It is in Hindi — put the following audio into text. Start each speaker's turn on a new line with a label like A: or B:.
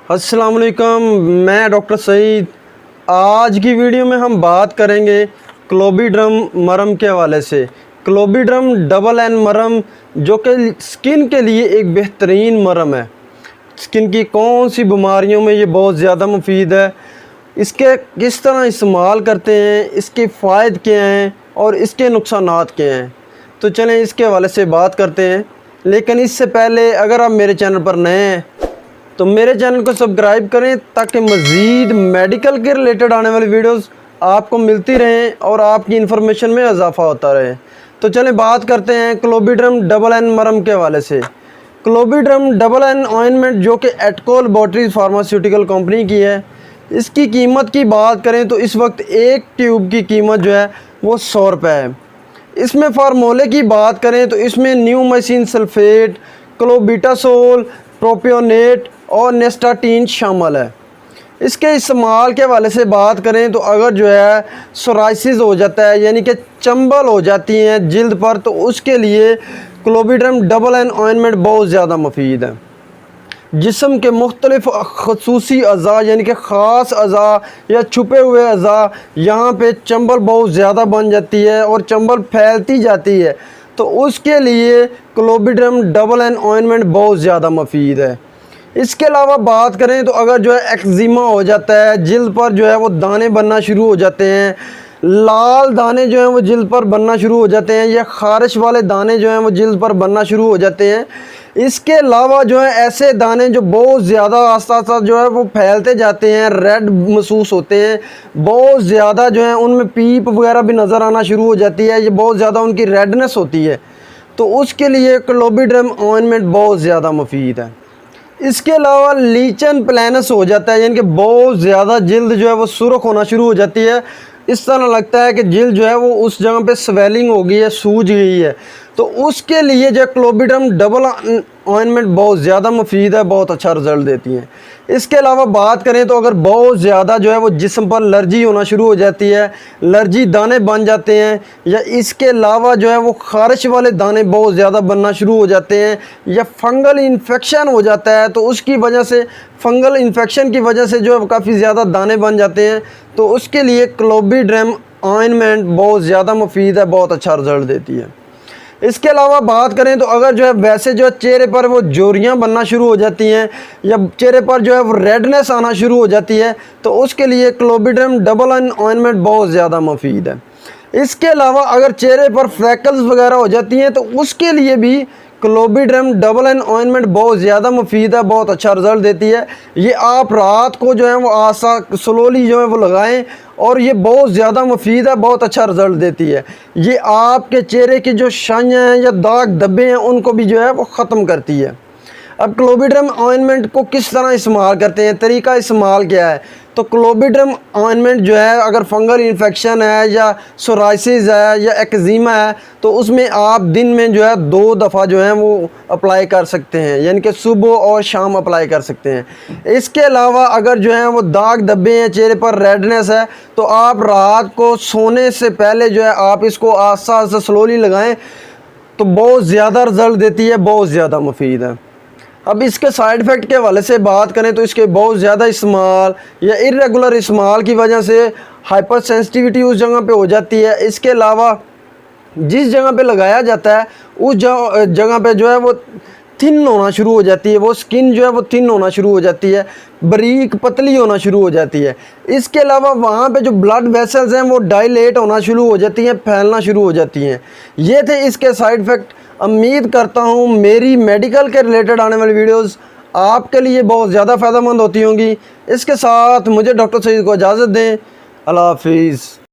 A: अस्सलाम वालेकुम, मैं डॉक्टर सईद। आज की वीडियो में हम बात करेंगे क्लोबीड्रम मरहम के हवाले से। क्लोबीड्रम डबल एन मरहम जो कि स्किन के लिए एक बेहतरीन मरहम है। स्किन की कौन सी बीमारियों में ये बहुत ज़्यादा मुफीद है, इसके किस तरह इस्तेमाल करते हैं, इसके फ़ायदे क्या हैं और इसके नुकसानात क्या हैं, तो चलें इसके हवाले से बात करते हैं। लेकिन इससे पहले अगर आप मेरे चैनल पर नए हैं तो मेरे चैनल को सब्सक्राइब करें ताकि मज़ीद मेडिकल के रिलेटेड आने वाली वीडियोस आपको मिलती रहें और आपकी इन्फॉर्मेशन में इजाफा होता रहे। तो चलें बात करते हैं क्लोबीड्रम डबल एन मरहम के हवाले से। क्लोबीड्रम डबल एन ऑइंटमेंट जो कि एटकोल लैबोरेटरीज फार्मास्यूटिकल कंपनी की है, इसकी कीमत की बात करें तो इस वक्त एक ट्यूब की कीमत जो है वो 100 रुपये है। इसमें फार्मूले की बात करें तो इसमें न्यूमाइसिन सल्फेट, क्लोबिटासोल, प्रोपियोनेट और नेस्टाटीन शामिल है। इसके इस्तेमाल के हवाले से बात करें तो अगर जो है सोराइसिस हो जाता है, यानी कि चंबल हो जाती हैं जिल्द पर, तो उसके लिए क्लोबीड्रम डबल एन ऑइंटमेंट बहुत ज़्यादा मुफीद है। जिस्म के मुख्तलिफ खसूसी अज़ा यानी कि ख़ास अज़ा या छुपे हुए अज़ा, यहाँ पे चंबल बहुत ज़्यादा बन जाती है और चंबल फैलती जाती है, तो उसके लिए क्लोबीड्रम डबल एन ऑइंटमेंट बहुत ज़्यादा मुफीद है। इसके अलावा बात करें तो अगर जो है एक्जिमा हो जाता है, जिल्द पर जो है वो दाने बनना शुरू हो जाते हैं, लाल दाने जो हैं वो जिल्द पर बनना शुरू हो जाते हैं, या ख़ारिश वाले दाने जो हैं वो जिल्द पर बनना शुरू हो जाते हैं। इसके अलावा जो है ऐसे दाने जो बहुत ज़्यादा आस्ता आस्ता जो है वो फैलते जाते हैं, रेड महसूस होते हैं, बहुत ज़्यादा जो है उनमें पीप वगैरह भी नज़र आना शुरू हो जाती है, ये बहुत ज़्यादा उनकी रेडनेस होती है, तो उसके लिए क्लोबीड्रम ऑइंटमेंट बहुत ज़्यादा मुफीद है। इसके अलावा लीचन प्लानस हो जाता है, यानी कि बहुत ज़्यादा जिल्द जो है वो सुर्ख होना शुरू हो जाती है, इस तरह लगता है कि जिल्द जो है वो उस जगह पे स्वेलिंग हो गई है, सूज गई है, तो उसके लिए जो क्लोबीड्रम डबल ऑइंटमेंट बहुत ज़्यादा मुफीद है, बहुत अच्छा रिज़ल्ट देती हैं। इसके अलावा बात करें तो अगर बहुत ज़्यादा जो है वो जिस्म पर एलर्जी होना शुरू हो जाती है, एलर्जी दाने बन जाते हैं, या इसके अलावा जो है वो ख़ारिश वाले दाने बहुत ज़्यादा बनना शुरू हो जाते हैं, या फंगल इन्फेक्शन हो जाता है, तो उसकी वजह से फंगल इन्फेक्शन की वजह से जो है काफ़ी ज़्यादा दाने बन जाते हैं, तो उसके लिए क्लोबीड्रम ऑइंटमेंट बहुत ज़्यादा मुफीद है, बहुत अच्छा रिज़ल्ट देती है। इसके अलावा बात करें तो अगर जो है वैसे जो है चेहरे पर वो जोरियाँ बनना शुरू हो जाती हैं, या चेहरे पर जो है वो रेडनेस आना शुरू हो जाती है, तो उसके लिए क्लोबीड्रम डबल एन ऑइंटमेंट बहुत ज़्यादा मुफीद है। इसके अलावा अगर चेहरे पर फ्रैकल्स वगैरह हो जाती हैं तो उसके लिए भी क्लोबीड्रम डबल एन ऑइंटमेंट बहुत ज़्यादा मुफीद है, बहुत अच्छा रिज़ल्ट देती है। ये आप रात को जो है वो आसा स्लोली जो है वो लगाएं और ये बहुत ज़्यादा मुफीद है, बहुत अच्छा रिज़ल्ट देती है। ये आपके चेहरे की जो शाइयाँ हैं या दाग धब्बे हैं उनको भी जो है वो ख़त्म करती है। अब क्लोबीड्रम ऑइंटमेंट को किस तरह इस्तेमाल करते हैं, तरीका इस्तेमाल क्या है, तो क्लोबीड्रम ऑइंटमेंट जो है अगर फंगल इन्फेक्शन है या सोराइसिस है या एक्जिमा है, तो उसमें आप दिन में जो है 2 दफ़ा जो है वो अप्लाई कर सकते हैं, यानी कि सुबह और शाम अप्लाई कर सकते हैं। इसके अलावा अगर जो है वो दाग धब्बे हैं, चेहरे पर रेडनेस है, तो आप रात को सोने से पहले जो है आप इसको आस्ता आस्ता स्लोली लगाएं, तो बहुत ज़्यादा रिज़ल्ट देती है, बहुत ज़्यादा मुफीद है। अब इसके साइड इफ़ेक्ट के हवाले से बात करें तो इसके बहुत ज़्यादा इस्तेमाल या इरेगुलर इस्तेमाल की वजह से हाइपर सेंसिटिविटी उस जगह पे हो जाती है। इसके अलावा जिस जगह पे लगाया जाता है उस जगह पे जो है वो थिन होना शुरू हो जाती है, वो स्किन जो है वो थिन होना शुरू हो जाती है, बारीक पतली होना शुरू हो जाती है। इसके अलावा वहाँ पे जो ब्लड वेसल्स हैं वो डायलेट होना शुरू हो जाती हैं, फैलना शुरू हो जाती हैं। ये थे इसके साइड इफ़ेक्ट। उम्मीद करता हूँ मेरी मेडिकल के रिलेटेड आने वाली वीडियोस आपके लिए बहुत ज़्यादा फ़ायदेमंद होती होंगी। इसके साथ मुझे डॉक्टर सईद को इजाज़त दें। अल्लाह हाफिज़।